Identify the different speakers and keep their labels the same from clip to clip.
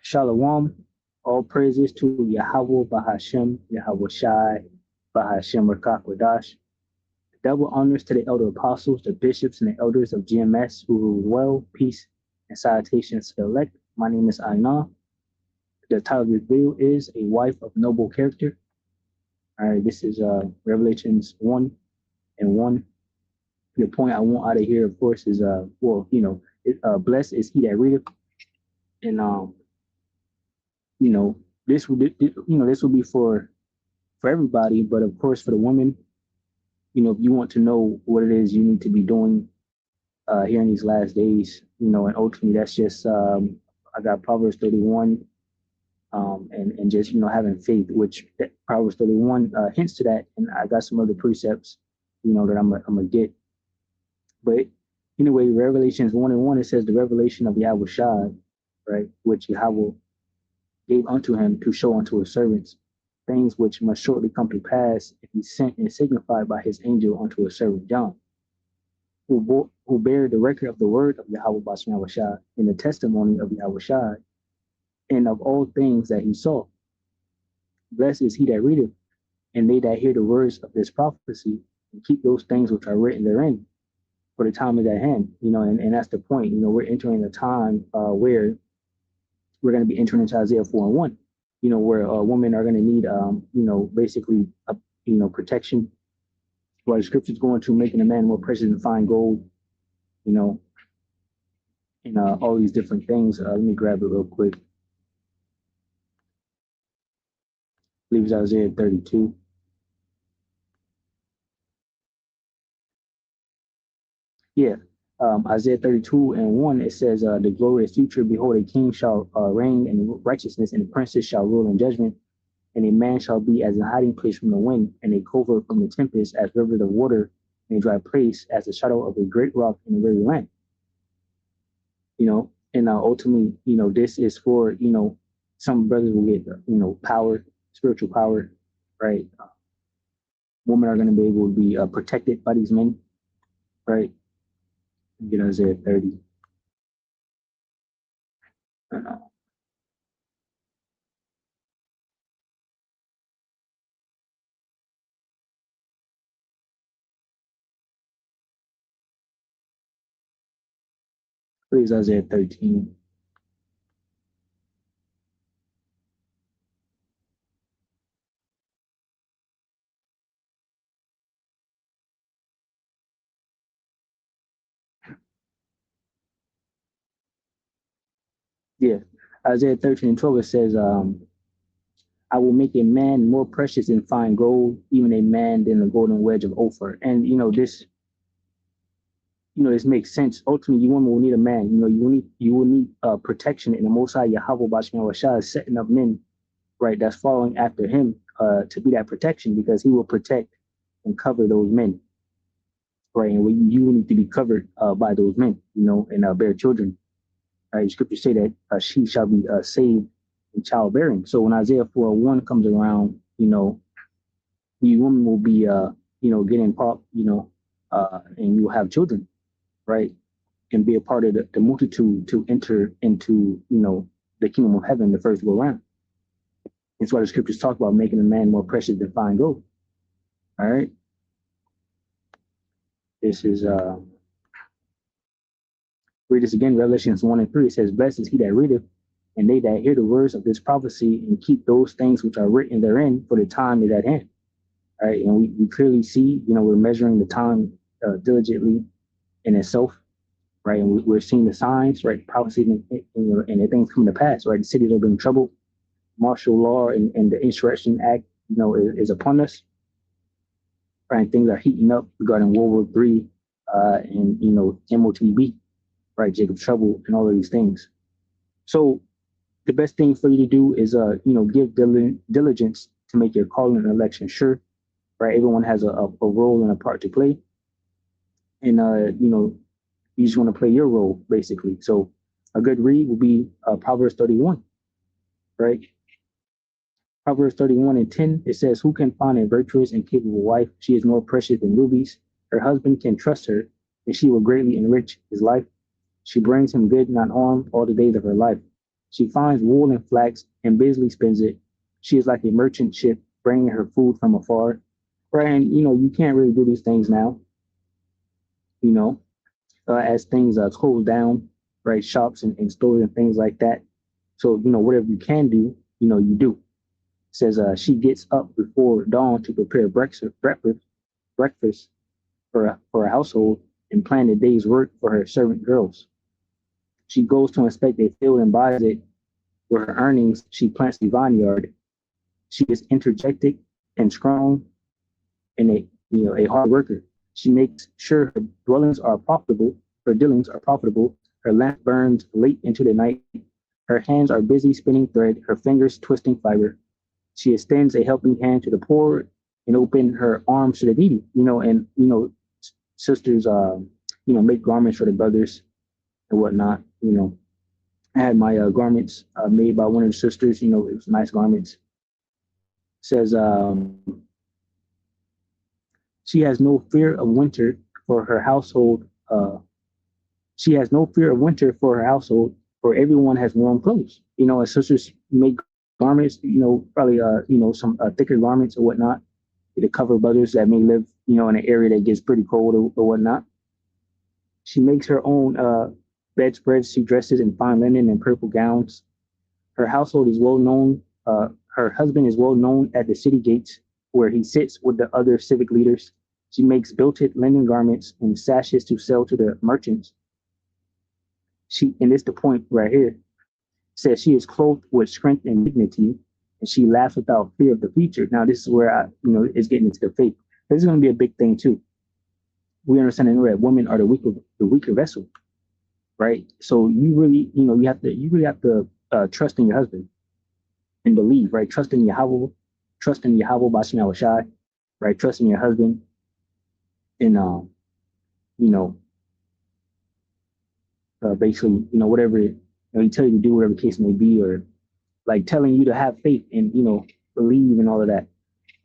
Speaker 1: Shalom. All praises to Yahweh Bahashem, Yahweh Shai, Bahashem Rakakwadash. Double honors to the elder apostles, the bishops, and the elders of GMS who rule well, peace, and salutations to the elect. My name is Aina. The title of this video is A Wife of Noble Character. All right, this is Revelations 1 and 1. The point I want out of here, of course, is blessed is he that readeth. And this will be for everybody, but of course for the woman, if you want to know what it is you need to be doing here in these last days, and ultimately that's just I got Proverbs 31, and just having faith, which Proverbs 31 hints to that, and I got some other precepts, that I'm gonna get. But anyway, Revelations 1 and 1, it says the revelation of Yahweh Shai, right, which Yahweh gave unto him to show unto his servants things which must shortly come to pass, if he sent and signified by his angel unto his servant John, who bear the record of the word of Yahweh Bashem Yahweh Shai, and the testimony of Yahweh Shai, and of all things that he saw. Blessed is he that readeth, and they that hear the words of this prophecy, and keep those things which are written therein, for the time is at hand. And that's the point. We're entering a time where we're going to be entering into Isaiah 4 and 1, where women are going to need, basically, protection. Where the scripture's going to making a man more precious than fine gold, and all these different things. Let me grab it real quick. I believe it's Isaiah 32. Yeah. Isaiah 32 and 1, it says, the glorious future, behold, a king shall reign in righteousness, and a princess shall rule in judgment, and a man shall be as a hiding place from the wind, and a covert from the tempest, as rivers of water in a dry place, as the shadow of a great rock in a weary land. And ultimately, this is for, some brothers will get, power, spiritual power, right? Women are going to be able to be protected by these men, right? Get Isaiah 30. Please, Isaiah 13. Yeah, Isaiah 13 and 12, it says, I will make a man more precious than fine gold, even a man than the golden wedge of Ophir. And, this makes sense. Ultimately, you women will need a man. You will need protection. And the Most High Yahweh Bashman Rashad is setting up men, right, that's following after him to be that protection, because he will protect and cover those men, right? And you need to be covered by those men, and bear children. Right? Scripture say that she shall be saved in childbearing. So when Isaiah 4:1 comes around, you women will be, getting pop, and you will have children, right? And be a part of the multitude to enter into, the kingdom of heaven the first go around. That's why the scriptures talk about making a man more precious than fine gold. All right. This is read this again, Revelations 1 and 3. It says, blessed is he that readeth, and they that hear the words of this prophecy, and keep those things which are written therein, for the time is at hand. All right. And we clearly see, we're measuring the time diligently in itself, right? And we're seeing the signs, right? Prophecy and the things coming to pass, right? The cities are being troubled. Martial law and the Insurrection Act, is upon us. Right? Things are heating up regarding World War III and, MOTB, right? Jacob Trouble and all of these things. So the best thing for you to do is, give diligence to make your calling and election sure, right? Everyone has a role and a part to play. And, you just want to play your role, basically. So a good read will be Proverbs 31, right? Proverbs 31 and 10, it says, who can find a virtuous and capable wife? She is more precious than rubies. Her husband can trust her, and she will greatly enrich his life. She brings him good, not harm, all the days of her life. She finds wool and flax and busily spins it. She is like a merchant ship bringing her food from afar. Right, and you can't really do these things now. You know, as things close down, right? Shops and stores and things like that. So whatever you can do, you do. Says she gets up before dawn to prepare breakfast for her household and plan the day's work for her servant girls. She goes to inspect a field and buys it. With her earnings, she plants the vineyard. She is energetic and strong and a hard worker. She makes sure her dwellings are profitable. Her dealings are profitable. Her lamp burns late into the night. Her hands are busy spinning thread. Her fingers twisting fiber. She extends a helping hand to the poor and open her arms to the needy. And sisters, make garments for the brothers and whatnot. I had my garments made by one of the sisters. It was nice garments. Says she has no fear of winter for her household. She has no fear of winter for her household, for everyone has warm clothes. As sisters make garments, probably some thicker garments or whatnot to cover brothers that may live, in an area that gets pretty cold or whatnot. She makes her own bedspreads. She dresses in fine linen and purple gowns. Her household is well known. Her husband is well known at the city gates where he sits with the other civic leaders. She makes belted linen garments and sashes to sell to the merchants. And this is the point right here, says she is clothed with strength and dignity, and she laughs without fear of the future. Now, this is where it's getting into the faith. This is going to be a big thing too. We understand that women are the weaker vessel, right? So you really, you really have to trust in your husband and believe, right? Trust in Yahweh, Bashim Awashai, right? Trust in your husband, and basically, whatever he tell you to do, whatever the case may be, or like telling you to have faith and believe and all of that.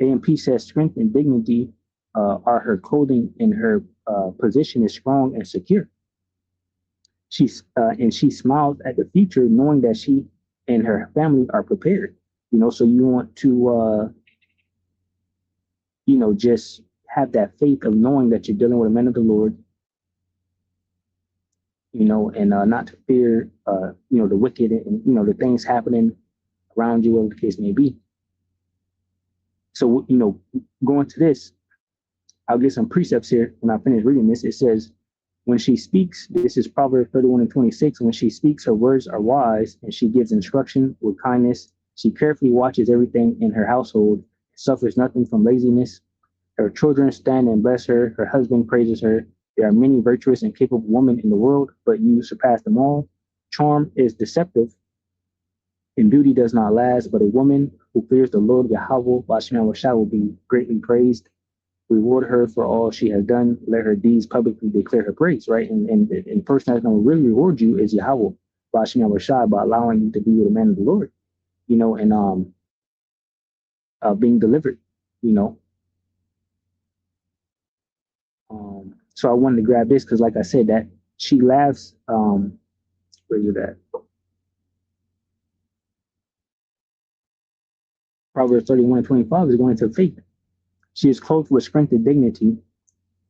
Speaker 1: AMP says strength and dignity are her clothing, and her position is strong and secure. And she smiles at the future, knowing that she and her family are prepared. So you want to just have that faith of knowing that you're dealing with a man of the Lord, and not to fear, the wicked and, the things happening around you, whatever the case may be. So, going to this, I'll get some precepts here when I finish reading this. It says, when she speaks, this is Proverbs 31:26. When she speaks, her words are wise, and she gives instruction with kindness. She carefully watches everything in her household, suffers nothing from laziness. Her children stand and bless her. Her husband praises her. There are many virtuous and capable women in the world, but you surpass them all. Charm is deceptive, and beauty does not last, but a woman who fears the Lord Yahweh, Bashim Awashai, will be greatly praised. Reward her for all she has done. Let her deeds publicly declare her praise, right? And the person that's going to really reward you is Yahweh, Bashim Awashai, by allowing you to be with a man of the Lord, and being delivered, So I wanted to grab this because, like I said, that she laughs. Where is it at? Proverbs 31:25 is going to faith. She is clothed with strength and dignity,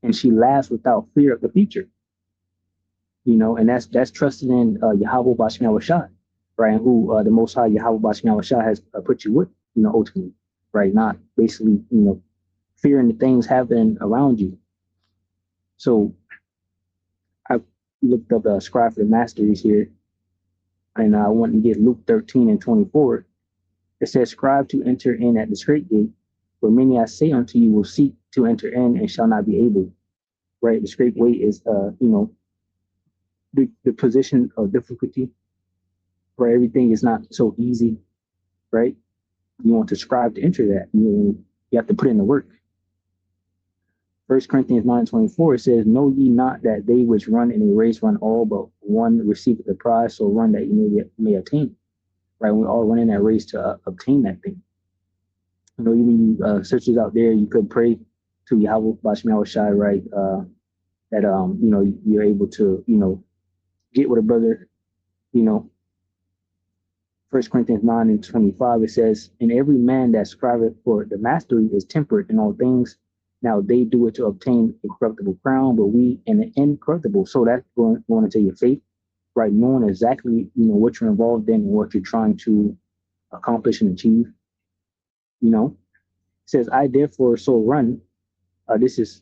Speaker 1: and she laughs without fear of the future. And that's trusting in Yahweh Bashim Awashai, right? And who the Most High Yahweh Bashim Awashai has put you with, ultimately, right? Not basically, fearing the things happening around you. So I looked up the scribe for the masteries here, and I want to get Luke 13:24. It says, "Scribe to enter in at the straight gate, for many I say unto you will seek to enter in and shall not be able." Right, the straight way is the position of difficulty, where everything is not so easy, right? You want to strive to enter that. You have to put in the work. 1 Corinthians 9:24 says, "Know ye not that they which run in a race run all, but one receiveth the prize, so run that you may attain." Right? We're all running that race to obtain that thing. Even you sisters out there, you could pray to Yahweh Bashim Awashai, right? That you're able to, get with a brother, First Corinthians 9:25, it says, "And every man that striveth for the mastery is temperate in all things. Now they do it to obtain a corruptible crown, but we an incorruptible." So that's going into your faith, right? Knowing exactly, what you're involved in and what you're trying to accomplish and achieve. It says, "I therefore so run." This is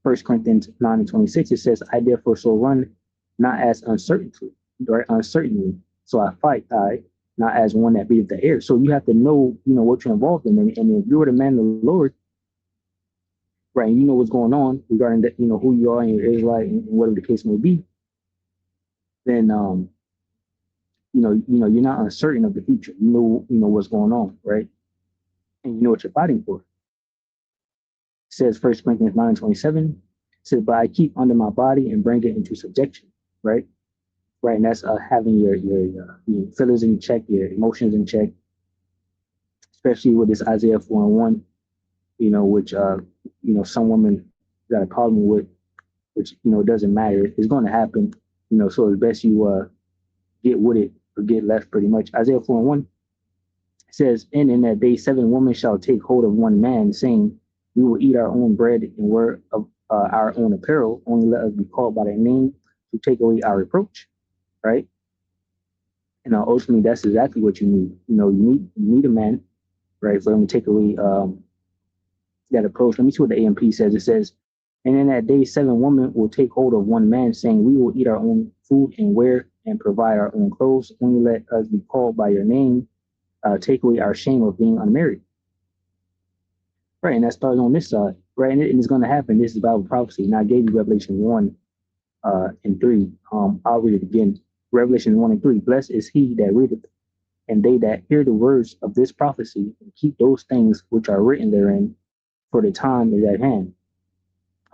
Speaker 1: First Corinthians 9:26. It says, "I therefore so run, not as uncertainty, right? Uncertainly. So I fight, not as one that beateth the air." So you have to know, what you're involved in, and if you're the man of the Lord, right, and you know what's going on regarding that, who you are and your Israelite and whatever the case may be, then you're not uncertain of the future. You know what's going on, right, and you know what you're fighting for. It says First Corinthians 9:27. Says, "But I keep under my body and bring it into subjection," right? Right, and that's having your feelings in check, your emotions in check, especially with this Isaiah 4:1, which some women got a problem with, which doesn't matter. It's going to happen, so it's best you get with it or get left, pretty much. Isaiah 4:1 says, "And in that day 7 women shall take hold of one man, saying, We will eat our own bread and wear of our own apparel. Only let us be called by their name to take away our reproach." Right? And ultimately, that's exactly what you need. You need a man, right, for him to take away that approach. Let me see what the AMP says. It says, "And in that day 7 women will take hold of one man, saying, We will eat our own food and wear and provide our own clothes. Only let us be called by your name, take away our shame of being unmarried." Right, and that starts on this side, right? And it's going to happen. This is Bible prophecy. And I gave you Revelation 1 and 3. I'll read it again. Revelation 1 and 3. "Blessed is he that readeth, and they that hear the words of this prophecy, and keep those things which are written therein, for the time is at hand."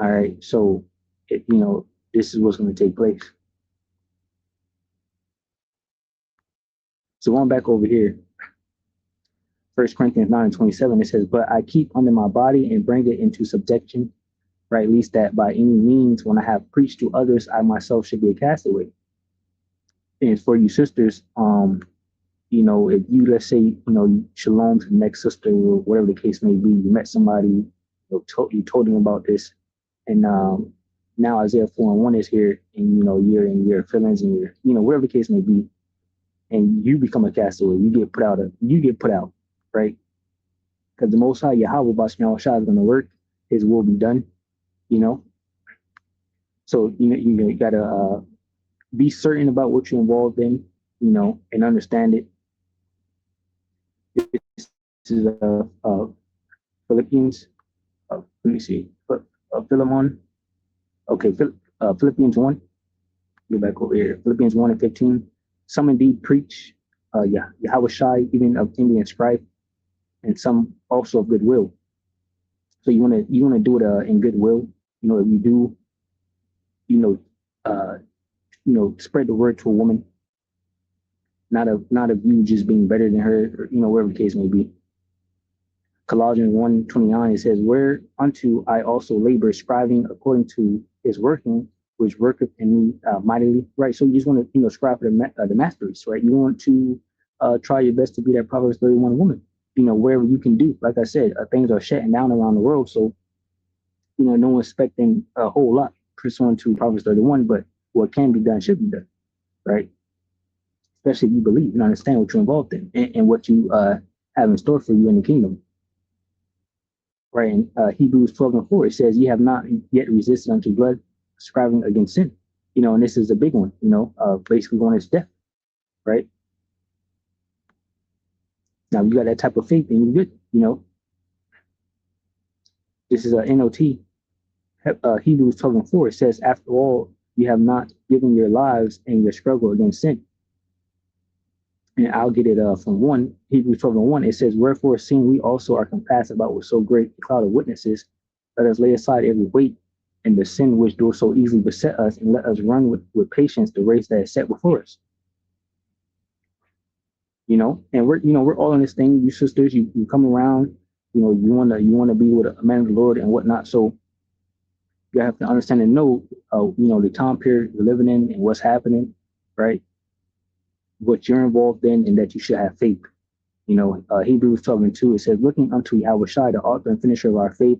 Speaker 1: All right, so this is what's going to take place. So going back over here, First Corinthians 9:27, it says, "But I keep under my body and bring it into subjection, right? Least that by any means, when I have preached to others, I myself should be a castaway." And for you sisters, if you, let's say, shalom to the next sister or whatever the case may be, you met somebody, you told them about this, and now Isaiah 4:1 is here, and you're in your feelings and your, whatever the case may be, and you become a castaway, you get put out, right? Because the Most High Yahweh Bashar is going to work, His will be done, So you gotta be certain about what you're involved in, and understand it. This is Philippians. Let me see. Philemon. Okay, Philippians 1. Go back over here. Philippians 1 and 15. "Some indeed preach, Yahweh Shai, even of Indian strife, and some also of goodwill." So you wanna do it in goodwill. If you do, uh, spread the word to a woman, not of you just being better than her, or wherever the case may be. Colossians 1:29, it says, "Whereunto I also labor, striving according to His working, which worketh in me mightily." Right. So you just want to strive for the masteries, right? You want to try your best to be that Proverbs 31 woman. Wherever you can do. Like I said, things are shutting down around the world, so no one's expecting a whole lot pursuant to Proverbs 31, but what can be done should be done, right? Especially if you believe and understand what you're involved in, and what you have in store for you in the kingdom. Right, in Hebrews 12:4, it says, "Ye have not yet resisted unto blood, striving against sin." And this is a big one, basically going to death, right? Now, you got that type of faith, and you're good, This is a NOT, Hebrews 12:4. It says, "After all, you have not given your lives in your struggle against sin." And I'll get it from Hebrews 12:1. It says, "Wherefore, seeing we also are compassed about with so great a cloud of witnesses, let us lay aside every weight and the sin which doeth so easily beset us, and let us run with patience the race that is set before us." And we're all in this thing. You sisters, you come around, you wanna be with a man of the Lord and whatnot. So you have to understand and know, the time period we're living in and what's happening, right? what you're involved in, and that you should have faith. Hebrews 12:2, it says, looking unto Yahweh Shai, the author and finisher of our faith,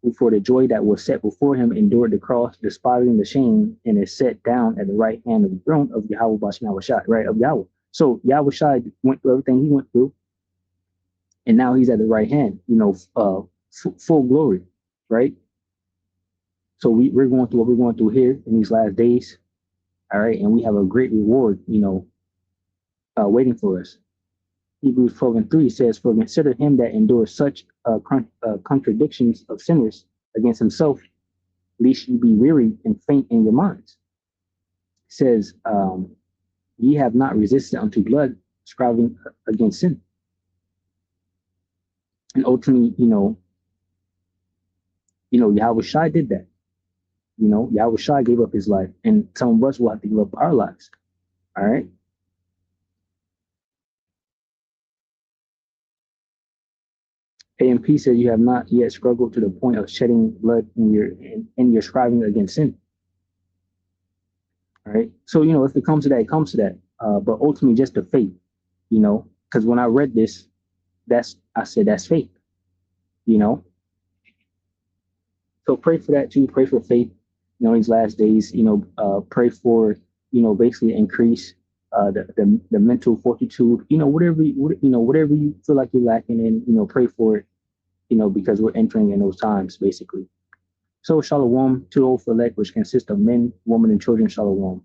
Speaker 1: who for the joy that was set before him endured the cross, despising the shame, and is set down at the right hand of the throne of Yahweh Bashem Yahweh Shai, right? Of Yahweh. So Yahweh Shai went through everything he went through, and now he's at the right hand, full glory, right? So we're going through what we're going through here in these last days, all right? And we have a great reward, waiting for us. Hebrews 12:3 says, for consider him that endures such contradictions of sinners against himself, lest you be weary and faint in your minds. It says, ye have not resisted unto blood, striving against sin. And ultimately, Yahweh Shai did that. Yahweh Shai gave up his life, and some of us will have to give up our lives. All right. AMP says you have not yet struggled to the point of shedding blood in your striving against sin. All right. So, if it comes to that, it comes to that. But ultimately, just the faith, because when I read this, I said that's faith, So pray for that too. Pray for faith, these last days, pray for, basically increase the mental fortitude, whatever you feel like you're lacking in, pray for it, because we're entering in those times, basically. So Shalom, 2 for elect, which consists of men, women, and children, Shalom.